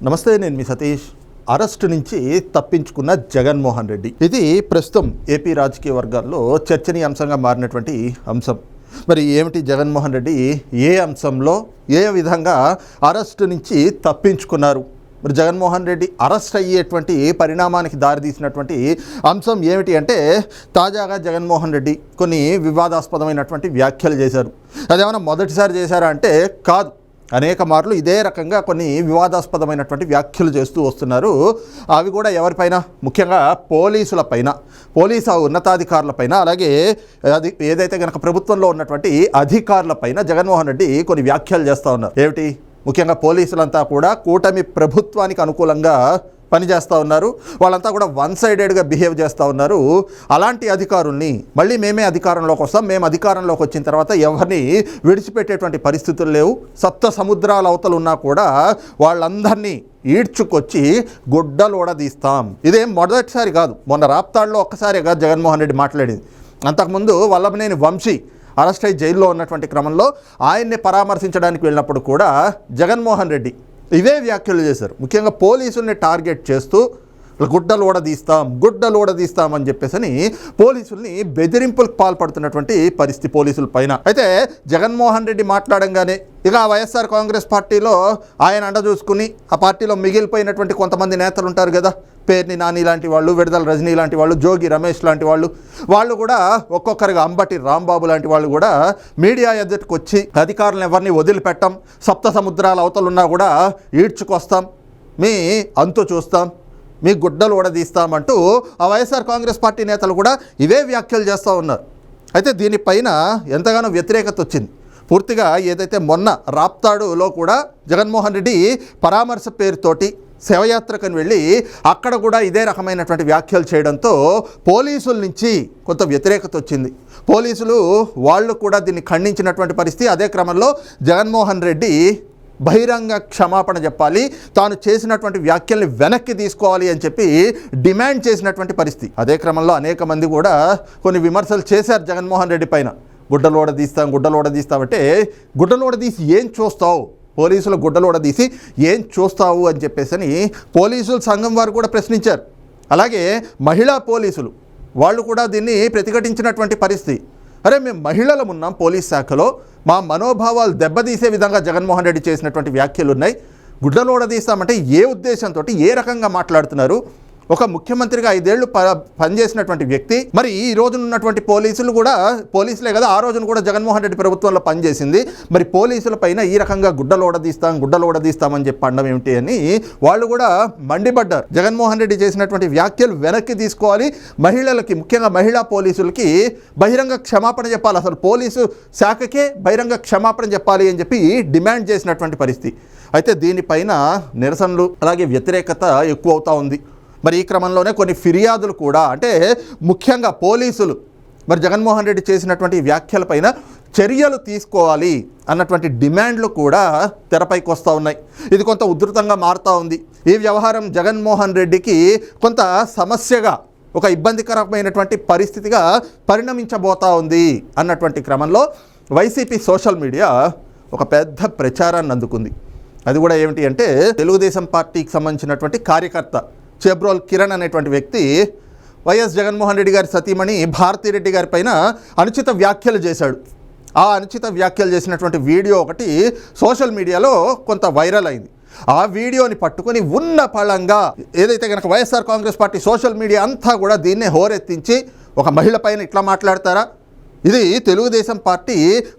నమస్తే, నేను మీ సతీష్. అరెస్టు నుంచి తప్పించుకున్న జగన్మోహన్ రెడ్డి, ఇది ప్రస్తుతం ఏపీ రాజకీయ వర్గాల్లో చర్చనీయాంశంగా మారినటువంటి అంశం. మరి ఏమిటి జగన్మోహన్ రెడ్డి ఏ అంశంలో ఏ విధంగా అరెస్టు నుంచి తప్పించుకున్నారు? మరి జగన్మోహన్ రెడ్డి అరెస్ట్ అయ్యేటువంటి పరిణామానికి దారితీసినటువంటి అంశం ఏమిటి అంటే, తాజాగా జగన్మోహన్ రెడ్డి కొన్ని వివాదాస్పదమైనటువంటి వ్యాఖ్యలు చేశారు. అదేమన్నా మొదటిసారి చేశారా అంటే కాదు, అనేక మార్లు ఇదే రకంగా కొన్ని వివాదాస్పదమైనటువంటి వ్యాఖ్యలు చేస్తూ వస్తున్నారు. అవి కూడా ఎవరిపైన? ముఖ్యంగా పోలీసులపైన, పోలీసు ఉన్నతాధికారులపైన, అలాగే అది ఏదైతే కనుక ప్రభుత్వంలో ఉన్నటువంటి అధికారులపైన జగన్మోహన్ రెడ్డి కొన్ని వ్యాఖ్యలు చేస్తూ ఉన్నారు. ఏమిటి? ముఖ్యంగా పోలీసులంతా కూడా కూటమి ప్రభుత్వానికి అనుకూలంగా పనిచేస్తూ ఉన్నారు, వాళ్ళంతా కూడా వన్ సైడెడ్గా బిహేవ్ చేస్తూ ఉన్నారు. అలాంటి అధికారుల్ని మళ్ళీ మేమే అధికారంలోకి వస్తాం, మేము అధికారంలోకి వచ్చిన తర్వాత ఎవరిని విడిచిపెట్టేటువంటి పరిస్థితులు లేవు, సప్త సముద్రాల అవతలు ఉన్నా కూడా వాళ్ళందరినీ ఈడ్చుకొచ్చి గుడ్డలోడదీస్తాం. ఇదేం మొదటిసారి కాదు, మొన్న రాప్తాడులో ఒక్కసారిగా జగన్మోహన్ రెడ్డి మాట్లాడింది. అంతకుముందు వల్లభనేని వంశీ అరెస్ట్ అయ్యి జైల్లో ఉన్నటువంటి క్రమంలో ఆయన్ని పరామర్శించడానికి వెళ్ళినప్పుడు కూడా జగన్మోహన్ రెడ్డి ఇవే వ్యాఖ్యలు చేశారు. ముఖ్యంగా పోలీసుల్ని టార్గెట్ చేస్తూ గుడ్డలోడదీస్తాం అని చెప్పేసి పోలీసుల్ని బెదిరింపులకు పాల్పడుతున్నటువంటి పరిస్థితి పోలీసుల పైన. అయితే జగన్మోహన్ రెడ్డి మాట్లాడంగానే ఇక వైఎస్ఆర్ కాంగ్రెస్ పార్టీలో ఆయన అండ చూసుకుని ఆ పార్టీలో మిగిలిపోయినటువంటి కొంతమంది నేతలు ఉంటారు కదా, పేర్ని నాని లాంటి వాళ్ళు, విడుదల రజనీ లాంటి వాళ్ళు, జోగి రమేష్ లాంటి వాళ్ళు కూడా ఒక్కొక్కరిగా, అంబటి రాంబాబు లాంటి వాళ్ళు కూడా మీడియా ఎదుటికి వచ్చి అధికారులను ఎవరిని వదిలిపెట్టాం, సప్త సముద్రాల అవతలున్నా కూడా ఈడ్చుకొస్తాం, మీ అంతు చూస్తాం, మీ గుడ్డలు ఊడదీస్తామంటూ ఆ వైఎస్ఆర్ కాంగ్రెస్ పార్టీ నేతలు కూడా ఇవే వ్యాఖ్యలు చేస్తూ ఉన్నారు. అయితే దీనిపైన ఎంతగానో వ్యతిరేకత వచ్చింది. పూర్తిగా ఏదైతే మొన్న రాప్తాడులో కూడా జగన్మోహన్ రెడ్డి పరామర్శ పేరుతోటి శవయాత్రకని వెళ్ళి అక్కడ కూడా ఇదే రకమైనటువంటి వ్యాఖ్యలు చేయడంతో పోలీసుల నుంచి కొంత వ్యతిరేకత వచ్చింది. పోలీసులు వాళ్ళు కూడా దీన్ని ఖండించినటువంటి పరిస్థితి. అదే క్రమంలో జగన్మోహన్ రెడ్డి బహిరంగ క్షమాపణ చెప్పాలి, తాను చేసినటువంటి వ్యాఖ్యల్ని వెనక్కి తీసుకోవాలి అని చెప్పి డిమాండ్ చేసినటువంటి పరిస్థితి. అదే క్రమంలో అనేక మంది కూడా కొన్ని విమర్శలు చేశారు జగన్మోహన్ రెడ్డి పైన. గుడ్డలోడదీస్తామంటే గుడ్డలోడదీసి ఏం చూస్తావు, పోలీసులు గుడ్డలోడదీసి ఏం చూస్తావు అని చెప్పేసి పోలీసుల సంఘం వారు కూడా ప్రశ్నించారు. అలాగే మహిళా పోలీసులు వాళ్ళు కూడా దీన్ని ప్రతిఘటించినటువంటి పరిస్థితి. అరే, మేము మహిళలు ఉన్నాం పోలీస్ శాఖలో, మా మనోభావాలు దెబ్బతీసే విధంగా జగన్మోహన్ రెడ్డి చేసినటువంటి వ్యాఖ్యలు ఉన్నాయి, గుడ్డలోడదీస్తామంటే ఏ ఉద్దేశంతో, ఏ రకంగా మాట్లాడుతున్నారు? ఒక ముఖ్యమంత్రిగా 5 ఏళ్ళు పనిచేసినటువంటి వ్యక్తి, మరి ఈ రోజున ఉన్నటువంటి పోలీసులు కూడా పోలీసులే కదా, ఆ రోజున కూడా జగన్మోహన్ రెడ్డి ప్రభుత్వంలో పనిచేసింది, మరి పోలీసుల పైన ఈ రకంగా గుడ్డలోడదీస్తామని చెప్పి అనడం ఏమిటి అని వాళ్ళు కూడా మండిపడ్డారు. జగన్మోహన్ రెడ్డి చేసినటువంటి వ్యాఖ్యలు వెనక్కి తీసుకోవాలి, మహిళలకి, ముఖ్యంగా మహిళా పోలీసులకి బహిరంగ క్షమాపణ చెప్పాలి, అసలు పోలీసు శాఖకే బహిరంగ క్షమాపణ చెప్పాలి అని చెప్పి డిమాండ్ చేసినటువంటి పరిస్థితి. అయితే దీనిపైన నిరసనలు అలాగే వ్యతిరేకత ఎక్కువ అవుతూ ఉంది. మరి ఈ క్రమంలోనే కొన్ని ఫిర్యాదులు కూడా, అంటే ముఖ్యంగా పోలీసులు మరి జగన్మోహన్ రెడ్డి చేసినటువంటి వ్యాఖ్యలపైన చర్యలు తీసుకోవాలి అన్నటువంటి డిమాండ్లు కూడా తెరపైకి వస్తూ ఉన్నాయి. ఇది కొంత ఉధృతంగా మారుతూ ఉంది. ఈ వ్యవహారం జగన్మోహన్ రెడ్డికి కొంత సమస్యగా, ఒక ఇబ్బందికరమైనటువంటి పరిస్థితిగా పరిణమించబోతూ ఉంది అన్నటువంటి క్రమంలో వైసీపీ సోషల్ మీడియా ఒక పెద్ద ప్రచారాన్ని అందుకుంది. అది కూడా ఏమిటి అంటే, తెలుగుదేశం పార్టీకి సంబంధించినటువంటి కార్యకర్త చెబ్రోల్ కిరణ్ అనేటువంటి వ్యక్తి వైఎస్ జగన్మోహన్ రెడ్డి గారి సతీమణి భారతిరెడ్డి గారి పైన అనుచిత వ్యాఖ్యలు చేశాడు. ఆ అనుచిత వ్యాఖ్యలు చేసినటువంటి వీడియో ఒకటి సోషల్ మీడియాలో కొంత వైరల్ అయింది. ఆ వీడియోని పట్టుకొని ఉన్న పళంగా ఏదైతే కనుక YSR Congress party social media అంతా కూడా దీన్నే హోరెత్తించి, ఒక మహిళ పైన ఇట్లా మాట్లాడతారా, ఇది తెలుగుదేశం పార్టీ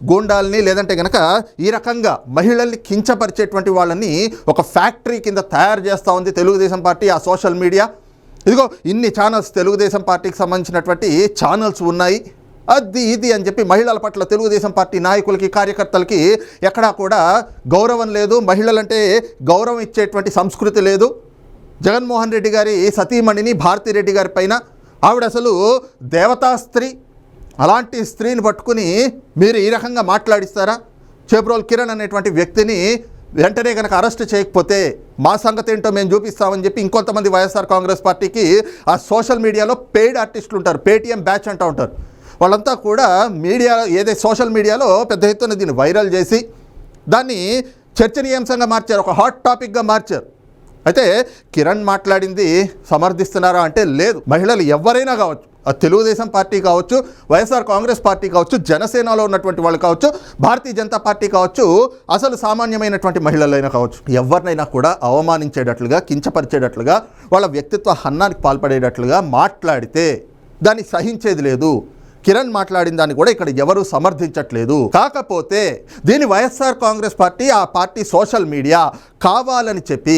గూండాల్ని, లేదంటే కనుక ఈ రకంగా మహిళల్ని కించపరిచేటువంటి వాళ్ళని ఒక ఫ్యాక్టరీ కింద తయారు చేస్తూ ఉంది తెలుగుదేశం పార్టీ, ఆ సోషల్ మీడియా. ఇదిగో ఇన్ని ఛానల్స్ తెలుగుదేశం పార్టీకి సంబంధించినటువంటి ఛానల్స్ ఉన్నాయి, అది ఇది అని చెప్పి మహిళల పట్ల తెలుగుదేశం పార్టీ నాయకులకి, కార్యకర్తలకి ఎక్కడా కూడా గౌరవం లేదు, మహిళలంటే గౌరవం ఇచ్చేటువంటి సంస్కృతి లేదు. జగన్మోహన్ రెడ్డి గారి సతీమణిని భారతిరెడ్డి గారి పైన, ఆవిడ అసలు దేవతా స్త్రీ, అలాంటి స్త్రీని పట్టుకుని మీరు ఈ రకంగా మాట్లాడిస్తారా? చెబ్రోల్ కిరణ్ అనేటువంటి వ్యక్తిని వెంటనే కనుక అరెస్ట్ చేయకపోతే మా సంగతి ఏంటో మేము చూపిస్తామని చెప్పి ఇంకొంతమంది వైఎస్ఆర్ కాంగ్రెస్ పార్టీకి ఆ సోషల్ మీడియాలో పెయిడ్ ఆర్టిస్టులు ఉంటారు, పేటీఎం బ్యాచ్ అంటూ ఉంటారు. వాళ్ళంతా కూడా మీడియా, ఏదైతే సోషల్ మీడియాలో పెద్ద ఎత్తున దీన్ని వైరల్ చేసి దాన్ని చర్చనీయాంశంగా మార్చారు, ఒక హాట్ టాపిక్గా మార్చారు. అయితే కిరణ్ మాట్లాడింది సమర్థిస్తున్నారా అంటే లేదు. మహిళలు ఎవరైనా కావచ్చు, అది తెలుగుదేశం పార్టీ కావచ్చు, వైఎస్ఆర్ కాంగ్రెస్ పార్టీ కావచ్చు, జనసేనలో ఉన్నటువంటి వాళ్ళు కావచ్చు, భారతీయ జనతా పార్టీ కావచ్చు, అసలు సామాన్యమైనటువంటి మహిళలైనా కావచ్చు, ఎవరినైనా కూడా అవమానించేటట్లుగా, కించపరిచేటట్లుగా, వాళ్ళ వ్యక్తిత్వ హన్నానికి పాల్పడేటట్లుగా మాట్లాడితే దాన్ని సహించేది లేదు. కిరణ్ మాట్లాడిన దాన్ని కూడా ఇక్కడ ఎవరు సమర్థించట్లేదు. కాకపోతే దీని వైఎస్ఆర్ కాంగ్రెస్ పార్టీ, ఆ పార్టీ సోషల్ మీడియా కావాలని చెప్పి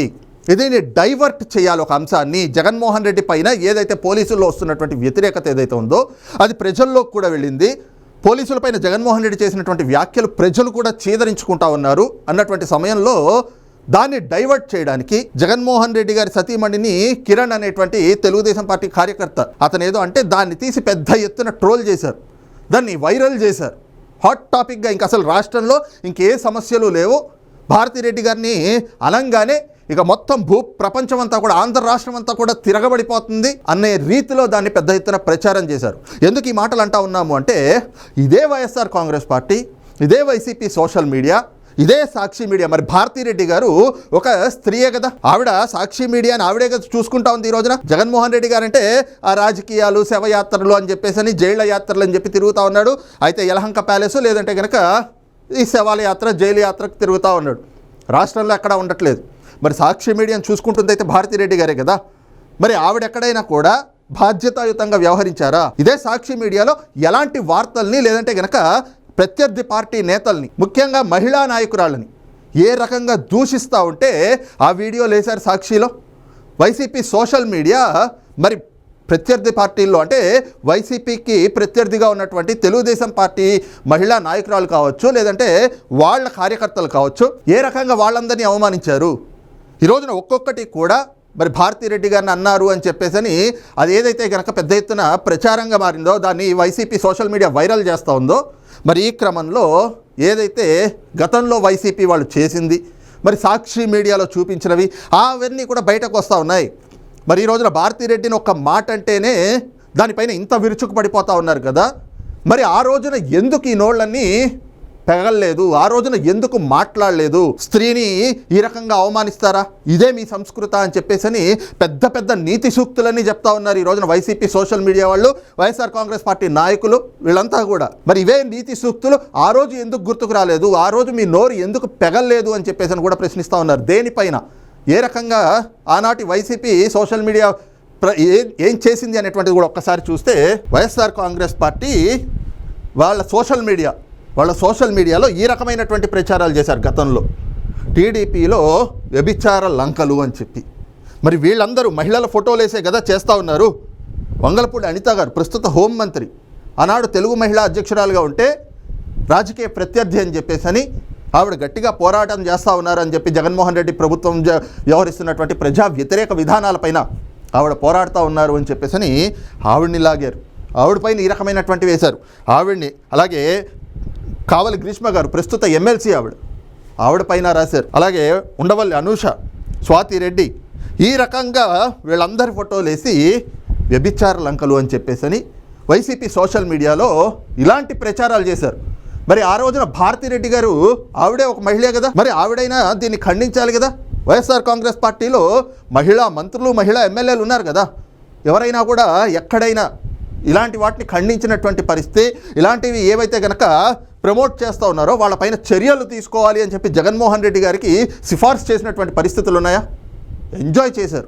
దీన్ని డైవర్ట్ చేయాలి. ఒక అంశాన్ని జగన్మోహన్ రెడ్డి పైన ఏదైతే పోలీసుల్లో వస్తున్నటువంటి వ్యతిరేకత ఏదైతే ఉందో అది ప్రజల్లోకి కూడా వెళ్ళింది. పోలీసులపైన జగన్మోహన్ రెడ్డి చేసినటువంటి వ్యాఖ్యలు ప్రజలు కూడా చీదరించుకుంటా ఉన్నారు అన్నటువంటి సమయంలో దాన్ని డైవర్ట్ చేయడానికి జగన్మోహన్ రెడ్డి గారి సతీమణిని కిరణ్ అనేటువంటి తెలుగుదేశం పార్టీ కార్యకర్త అతను ఏదో అంటే దాన్ని తీసి పెద్ద ఎత్తున ట్రోల్ చేశారు, దాన్ని వైరల్ చేశారు. హాట్ టాపిక్గా ఇంక అసలు రాష్ట్రంలో ఇంకే సమస్యలు లేవు, భారతిరెడ్డి గారిని అనంగానే ఇక మొత్తం ప్రపంచం అంతా కూడా, ఆంధ్ర రాష్ట్రం అంతా కూడా తిరగబడిపోతుంది అనే రీతిలో దాన్ని పెద్ద ఎత్తున ప్రచారం చేశారు. ఎందుకు ఈ మాటలు అంటా ఉన్నాము అంటే ఇదే వైఎస్ఆర్ కాంగ్రెస్ పార్టీ, ఇదే వైసీపీ సోషల్ మీడియా, ఇదే సాక్షి మీడియా. మరి భారతిరెడ్డి గారు ఒక స్త్రీయే కదా, ఆవిడ సాక్షి మీడియాని ఆవిడే కదా చూసుకుంటా ఉంది ఈ రోజున. జగన్మోహన్ రెడ్డి గారు అంటే ఆ రాజకీయాలు, శవయాత్రలు అని చెప్పేసి జైళ్ల యాత్రలు అని చెప్పి తిరుగుతూ ఉన్నాడు. అయితే యలహంక ప్యాలెస్ లేదంటే కనుక ఈ శవాల యాత్ర, జైలు యాత్రకు తిరుగుతూ ఉన్నాడు. రాష్ట్రంలో ఎక్కడా ఉండట్లేదు. మరి సాక్షి మీడియాను చూసుకుంటుంది అయితే భారతిరెడ్డి గారే కదా. మరి ఆవిడ ఎక్కడైనా కూడా బాధ్యతాయుతంగా వ్యవహరించారా? ఇదే సాక్షి మీడియాలో ఎలాంటి వార్తల్ని లేదంటే కనుక ప్రత్యర్థి పార్టీ నేతల్ని, ముఖ్యంగా మహిళా నాయకురాళ్ళని ఏ రకంగా దూషిస్తూ ఉంటే ఆ వీడియోలు వేశారు సాక్షిలో. వైసీపీ సోషల్ మీడియా మరి ప్రత్యర్థి పార్టీల్లో అంటే వైసీపీకి ప్రత్యర్థిగా ఉన్నటువంటి తెలుగుదేశం పార్టీ మహిళా నాయకురాలు కావచ్చు, లేదంటే వాళ్ళ కార్యకర్తలు కావచ్చు, ఏ రకంగా వాళ్ళందరినీ అవమానించారు. ఈ రోజున ఒక్కొక్కటి కూడా మరి భారతిరెడ్డి గారిని అన్నారు అని చెప్పేసి అది ఏదైతే కనుక పెద్ద ఎత్తున ప్రచారంగా మారిందో దాన్ని వైసీపీ సోషల్ మీడియా వైరల్ చేస్తూ ఉందో, మరి ఈ క్రమంలో ఏదైతే గతంలో వైసీపీ వాళ్ళు చేసింది, మరి సాక్షి మీడియాలో చూపించినవి అవన్నీ కూడా బయటకు వస్తూ ఉన్నాయి. మరి ఈ రోజున భారతిరెడ్డిని ఒక్క మాట అంటేనే దానిపైన ఇంత విరుచుకు పడిపోతూ ఉన్నారు కదా. మరి ఆ రోజున ఎందుకు ఈ నోళ్ళన్నీ పెగల్లేదు? ఆ రోజున ఎందుకు మాట్లాడలేదు? స్త్రీని ఈ రకంగా అవమానిస్తారా? ఇదే మీ సంస్కృత అని చెప్పేసి పెద్ద పెద్ద నీతి సూక్తులన్నీ చెప్తా ఉన్నారు ఈ రోజున వైసీపీ సోషల్ మీడియా వాళ్ళు, వైఎస్ఆర్ కాంగ్రెస్ పార్టీ నాయకులు, వీళ్ళంతా కూడా. మరి ఇవే నీతి సూక్తులు ఆ రోజు ఎందుకు గుర్తుకు రాలేదు? ఆ రోజు మీ నోరు ఎందుకు పెగల్లేదు అని చెప్పేసి కూడా ప్రశ్నిస్తూ ఉన్నారు. దేనిపైన ఏ రకంగా ఆనాటి వైసీపీ సోషల్ మీడియా ఏం చేసింది అనేటువంటిది కూడా ఒక్కసారి చూస్తే, వైఎస్ఆర్ కాంగ్రెస్ పార్టీ వాళ్ళ సోషల్ మీడియాలో ఈ రకమైనటువంటి ప్రచారాలు చేశారు గతంలో. టీడీపీలో వ్యభిచార లంకలు అని చెప్పి మరి వీళ్ళందరూ మహిళల ఫోటోలు వేసే కదా చేస్తూ ఉన్నారు. వంగలపూడి అనిత గారు ప్రస్తుత హోంమంత్రి, ఆనాడు తెలుగు మహిళా అధ్యక్షురాలుగా ఉంటే రాజకీయ ప్రత్యర్థి అని చెప్పేసి ఆవిడ గట్టిగా పోరాటం చేస్తూ ఉన్నారని చెప్పి జగన్మోహన్ రెడ్డి ప్రభుత్వం వ్యవహరిస్తున్నటువంటి ప్రజా వ్యతిరేక విధానాలపైన ఆవిడ పోరాడుతూ ఉన్నారు అని చెప్పేసి ఆవిడ్ని లాగారు. ఆవిడపైన ఈ రకమైనటువంటి వేశారు ఆవిడ్ని. అలాగే కావలి గ్రీష్మ గారు ప్రస్తుత ఎమ్మెల్సీ, ఆవిడ పైన రాశారు. అలాగే ఉండవల్లి అనూష, స్వాతి రెడ్డి, ఈ రకంగా వీళ్ళందరి ఫోటోలు వేసి వ్యభిచార లంకలు అని చెప్పేసి వైసీపీ సోషల్ మీడియాలో ఇలాంటి ప్రచారాలు చేశారు. మరి ఆ రోజున భారతిరెడ్డి గారు ఆవిడే ఒక మహిళే కదా, మరి ఆవిడైనా దీన్ని ఖండించాలి కదా. వైఎస్ఆర్ కాంగ్రెస్ పార్టీలో మహిళా మంత్రులు, మహిళా ఎమ్మెల్యేలు ఉన్నారు కదా. ఎవరైనా కూడా ఎక్కడైనా ఇలాంటి వాటిని ఖండించినటువంటి పరిస్థితి, ఇలాంటివి ఏవైతే కనుక ప్రమోట్ చేస్తూ ఉన్నారో వాళ్ళపైన చర్యలు తీసుకోవాలి అని చెప్పి జగన్మోహన్ రెడ్డి గారికి సిఫార్సు చేసినటువంటి పరిస్థితులు ఉన్నాయా? ఎంజాయ్ చేశారు.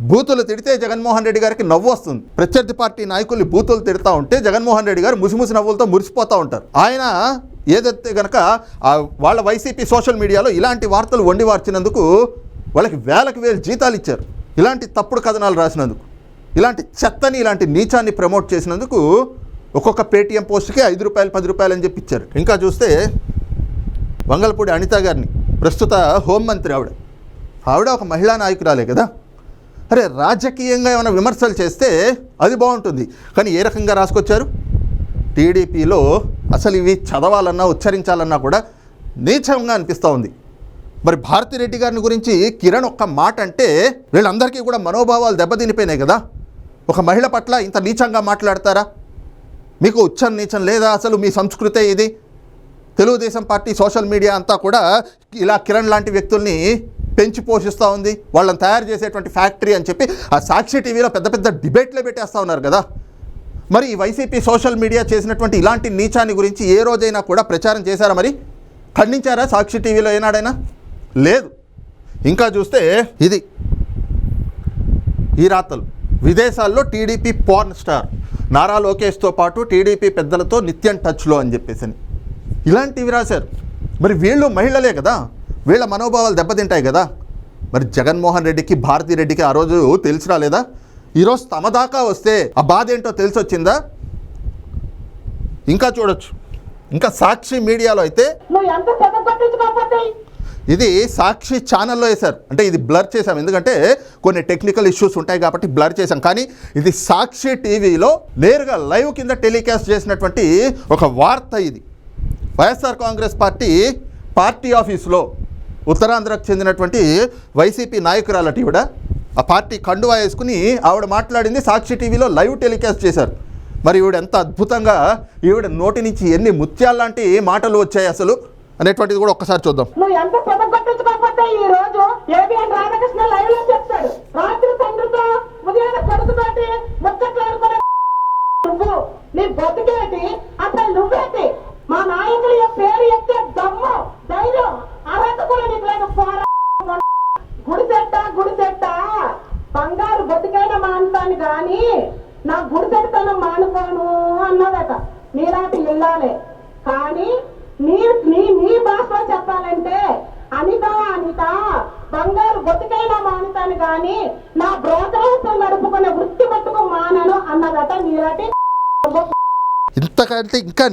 బూతులు తిడితే జగన్మోహన్ రెడ్డి గారికి నవ్వు వస్తుంది. ప్రత్యర్థి పార్టీ నాయకుల్ని బూతులు తిడతా ఉంటే జగన్మోహన్ రెడ్డి గారు ముసిముసి నవ్వులతో మురిసిపోతూ ఉంటారు. ఆయన ఏదైతే కనుక వాళ్ళ వైసీపీ సోషల్ మీడియాలో ఇలాంటి వార్తలు వండి వార్చినందుకు వాళ్ళకి వేలకు వేలు జీతాలు ఇచ్చారు. ఇలాంటి తప్పుడు కథనాలు రాసినందుకు, ఇలాంటి చెత్తని, ఇలాంటి నీచాన్ని ప్రమోట్ చేసినందుకు ఒక్కొక్క పేటీఎం పోస్ట్కి 5 రూపాయలు 10 రూపాయలు అని చెప్పి ఇచ్చారు. ఇంకా చూస్తే వంగలపూడి అనిత గారిని ప్రస్తుత హోంమంత్రి, ఆవిడ ఒక మహిళా నాయకురాలే కదా. అరే రాజకీయంగా ఏమైనా విమర్శలు చేస్తే అది బాగుంటుంది, కానీ ఏ రకంగా రాసుకొచ్చారు? టీడీపీలో అసలు ఇవి చదవాలన్నా ఉచ్చరించాలన్నా కూడా నీచంగా అనిపిస్తూ ఉంది. మరి భారతిరెడ్డి గారిని గురించి కిరణ్ ఒక్క మాట అంటే వీళ్ళందరికీ కూడా మనోభావాలు దెబ్బతినిపోయినాయి కదా. ఒక మహిళ పట్ల ఇంత నీచంగా మాట్లాడతారా? మీకు ఉచ్చం నీచం లేదా? అసలు మీ సంస్కృతే ఇది. తెలుగుదేశం పార్టీ సోషల్ మీడియా అంతా కూడా ఇలా కిరణ్ లాంటి వ్యక్తుల్ని పెంచి పోషిస్తూ ఉంది, వాళ్ళని తయారు చేసేటువంటి ఫ్యాక్టరీ అని చెప్పి ఆ సాక్షి టీవీలో పెద్ద పెద్ద డిబేట్లే పెట్టేస్తూ ఉన్నారు కదా. మరి ఈ వైసీపీ సోషల్ మీడియా చేసినటువంటి ఇలాంటి నీచాన్ని గురించి ఏ రోజైనా కూడా ప్రచారం చేశారా? మరి ఖండించారా సాక్షి టీవీలో ఏనాడైనా? లేదు. ఇంకా చూస్తే ఇది ఈ రాతలు, విదేశాల్లో టీడీపీ పోర్న్ స్టార్ నారా లోకేష్తో పాటు టీడీపీ పెద్దలతో నిత్యం టచ్లో అని చెప్పేసి ఇలాంటివి రాశారు. మరి వీళ్ళు మహిళలే కదా, వీళ్ళ మనోభావాలు దెబ్బతింటాయి కదా. మరి జగన్మోహన్ రెడ్డికి, భారతిరెడ్డికి ఆ రోజు తెలిసి రాలేదా? ఈరోజు తమ దాకా వస్తే ఆ బాధ ఏంటో తెలిసి వచ్చిందా? ఇంకా చూడొచ్చు. ఇంకా సాక్షి మీడియాలో అయితే ఇది సాక్షి ఛానల్లో వేశారు. అంటే ఇది బ్లర్ చేశాం, ఎందుకంటే కొన్ని టెక్నికల్ ఇష్యూస్ ఉంటాయి కాబట్టి బ్లర్ చేశాం. కానీ ఇది సాక్షి టీవీలో నేరుగా లైవ్ కింద టెలికాస్ట్ చేసినటువంటి ఒక వార్త. ఇది వైఎస్ఆర్ కాంగ్రెస్ పార్టీ ఆఫీసులో ఉత్తరాంధ్రకు చెందినటువంటి వైసీపీ నాయకురాలటి ఈవిడ ఆ పార్టీ కండువా వేసుకుని ఆవిడ మాట్లాడింది సాక్షి టీవీలో లైవ్ టెలికాస్ట్ చేశారు. మరి ఈవిడ ఎంత అద్భుతంగా, ఈవిడ నోటి నుంచి ఎన్ని ముత్యాల్లాంటి మాటలు వచ్చాయి అసలు అనేటువంటిది కూడా ఒక్కసారి చూద్దాం. నువ్వు ఎంత పొదగొట్టించుకోకపోతే ఈ రోజు ఏబిఎన్ రాధాకృష్ణ లైవ్ లో చెప్తాడు, రాత్రి తండ్రితో ఉదయం కొడుకుతోటి ముచ్చట్లాడుకునే నువ్వు నీ బతికేటి అసలు నువ్వేటి? మా నాయకుల పేరు ఎత్తే దమ్ము, ధైర్యం, అర్హత కూడా నీకు లేదు. గుడిసెట్ట బంగారు బతికైన మానుతాను గాని నా గుడిసెట్టతనం మానుకోను అన్నదట. నీలాంటి ఇల్లాలే. కానీ నీ భాషలో చెప్పాలంటే అనిత బంగారు బతికైనా మానుతాను గాని నా బ్రోకరేజ్ నడుపుకునే వృత్తి మట్టుకు మానను అన్నదట. నీలాంటి ఇంతకంటే ఇంకా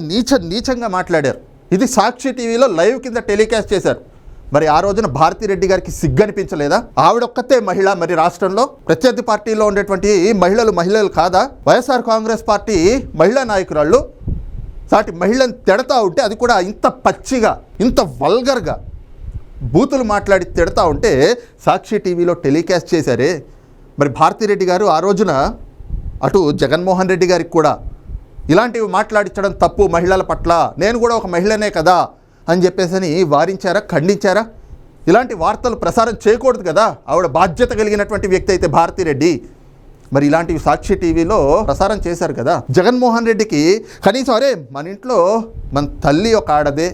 నీచంగా మాట్లాడారు. ఇది సాక్షి టీవీలో లైవ్ కింద టెలికాస్ట్ చేశారు. మరి ఆ రోజున భారతిరెడ్డి గారికి సిగ్గనిపించలేదా? ఆవిడొక్కతే మహిళ, మరి రాష్ట్రంలో ప్రత్యర్థి పార్టీలో ఉండేటువంటి మహిళలు కాదా? వైఎస్ఆర్ కాంగ్రెస్ పార్టీ మహిళా నాయకురాళ్ళు సాటి మహిళను తిడతా ఉంటే, అది కూడా ఇంత పచ్చిగా, ఇంత వల్గర్గా బూతులు మాట్లాడి తిడతా ఉంటే సాక్షి టీవీలో టెలికాస్ట్ చేశారే. మరి భారతిరెడ్డి గారు ఆ రోజున అటు జగన్మోహన్ రెడ్డి గారికి కూడా ఇలాంటివి మాట్లాడించడం తప్పు మహిళల పట్ల, నేను కూడా ఒక మహిళనే కదా అని చెప్పేసి వారించారా, ఖండించారా? ఇలాంటి వార్తలు ప్రసారం చేయకూడదు కదా. ఆవిడ బాధ్యత కలిగినటువంటి వ్యక్తి అయితే భారతిరెడ్డి. మరి ఇలాంటివి సాక్షి టీవీలో ప్రసారం చేశారు కదా. జగన్మోహన్ రెడ్డికి కనీసం అరే మన ఇంట్లో మన తల్లి ఒక ఆడదే,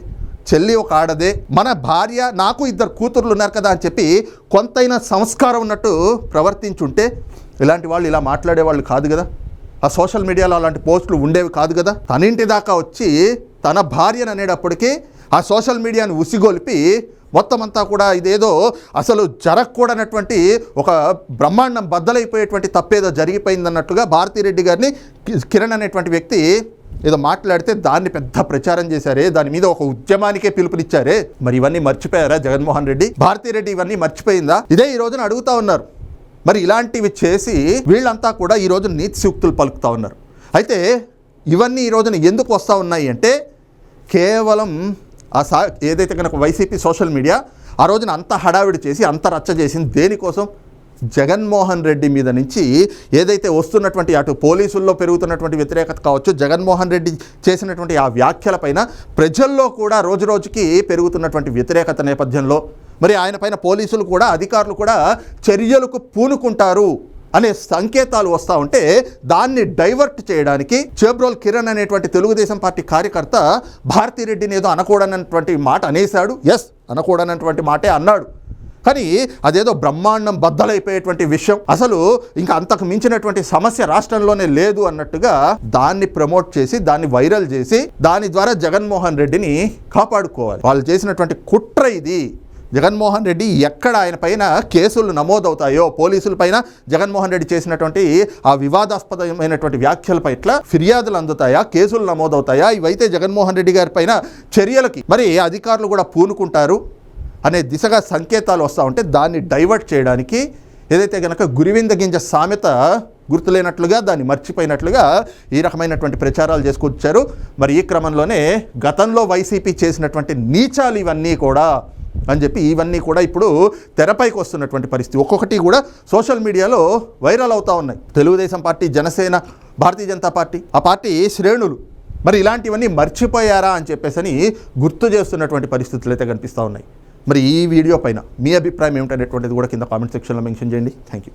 చెల్లి ఒక ఆడదే, మన భార్య, నాకు 2 కూతుర్లు ఉన్నారు కదా అని చెప్పి కొంతైనా సంస్కారం ఉన్నట్టు ప్రవర్తించుంటే ఇలాంటి వాళ్ళు ఇలా మాట్లాడేవాళ్ళు కాదు కదా. ఆ సోషల్ మీడియాలో అలాంటి పోస్టులు ఉండేవి కాదు కదా. తన ఇంటి దాకా వచ్చి తన భార్యను అనేటప్పటికీ ఆ సోషల్ మీడియాను ఉసిగొల్పి మొత్తం అంతా కూడా ఇదేదో అసలు జరగకూడనటువంటి ఒక బ్రహ్మాండం బద్దలైపోయేటువంటి తప్పేదో జరిగిపోయిందన్నట్టుగా భారతిరెడ్డి గారిని కిరణ్ అనేటువంటి వ్యక్తి ఏదో మాట్లాడితే దాన్ని పెద్ద ప్రచారం చేశారే, దాని మీద ఒక ఉద్యమానికే పిలుపునిచ్చారే. మరి ఇవన్నీ మర్చిపోయారా జగన్మోహన్ రెడ్డి? భారతిరెడ్డి ఇవన్నీ మర్చిపోయిందా? ఇదే ఈ రోజున అడుగుతా ఉన్నారు. మరి ఇలాంటివి చేసి వీళ్ళంతా కూడా ఈ రోజు నీతి సూక్తులు పలుకుతూ ఉన్నారు. అయితే ఇవన్నీ ఈ రోజున ఎందుకు వస్తూ ఉన్నాయి అంటే కేవలం ఏదైతే కనుక వైసీపీ సోషల్ మీడియా ఆ రోజున అంత హడావిడి చేసి అంత రచ్చ చేసింది దేనికోసం? జగన్మోహన్ రెడ్డి మీద నుంచి ఏదైతే వస్తున్నటువంటి అటు పోలీసుల్లో పెరుగుతున్నటువంటి వ్యతిరేకత కావచ్చు, జగన్మోహన్ రెడ్డి చేసినటువంటి ఆ వ్యాఖ్యలపైన ప్రజల్లో కూడా రోజురోజుకి పెరుగుతున్నటువంటి వ్యతిరేకత నేపథ్యంలో మరి ఆయన పైన పోలీసులు కూడా, అధికారులు కూడా చర్యలకు పూనుకుంటారు అనే సంకేతాలు వస్తూ ఉంటే దాన్ని డైవర్ట్ చేయడానికి చేబ్రోల్ కిరణ్ అనేటువంటి తెలుగుదేశం పార్టీ కార్యకర్త భారతిరెడ్డిని ఏదో అనకూడనటువంటి మాట అనేశాడు. ఎస్, అనకూడనటువంటి మాటే అన్నాడు. కానీ అదేదో బ్రహ్మాండం బద్దలైపోయేటువంటి విషయం, అసలు ఇంకా అంతకు మించినటువంటి సమస్య రాష్ట్రంలోనే లేదు అన్నట్టుగా దాన్ని ప్రమోట్ చేసి, దాన్ని వైరల్ చేసి, దాని ద్వారా జగన్మోహన్ రెడ్డిని కాపాడుకోవాలి. వాళ్ళు చేసినటువంటి కుట్ర ఇది. జగన్మోహన్ రెడ్డి ఎక్కడ ఆయన పైన కేసులు నమోదవుతాయో, పోలీసుల పైన జగన్మోహన్ రెడ్డి చేసినటువంటి ఆ వివాదాస్పదమైనటువంటి వ్యాఖ్యల పట్ల ఫిర్యాదులు అందుతాయా, కేసులు నమోదవుతాయా, ఇవైతే జగన్మోహన్ రెడ్డి గారి పైన చర్యలకి మరి అధికారులు కూడా పూనుకుంటారు అనే దిశగా సంకేతాలు వస్తూ ఉంటే దాన్ని డైవర్ట్ చేయడానికి ఏదైతే కనుక గురివింద గింజ సామెత గుర్తులేనట్లుగా, దాన్ని మర్చిపోయినట్లుగా ఈ రకమైనటువంటి ప్రచారాలు చేసుకొచ్చారు. మరి ఈ క్రమంలోనే గతంలో వైసీపీ చేసినటువంటి నీచాలు ఇవన్నీ కూడా అని చెప్పి ఇవన్నీ కూడా ఇప్పుడు తెరపైకి వస్తున్నటువంటి పరిస్థితి. ఒక్కొక్కటి కూడా సోషల్ మీడియాలో వైరల్ అవుతూ ఉన్నాయి. తెలుగుదేశం పార్టీ, జనసేన, భారతీయ జనతా పార్టీ, ఆ పార్టీ శ్రేణులు మరి ఇలాంటివన్నీ మర్చిపోయారా అని చెప్పేసి గుర్తు చేస్తున్నటువంటి పరిస్థితులు అయితే కనిపిస్తూ ఉన్నాయి. మరి ఈ వీడియో పైన మీ అభిప్రాయం ఏమిటనేటువంటిది కూడా కింద కామెంట్ సెక్షన్లో మెన్షన్ చేయండి. Thank you.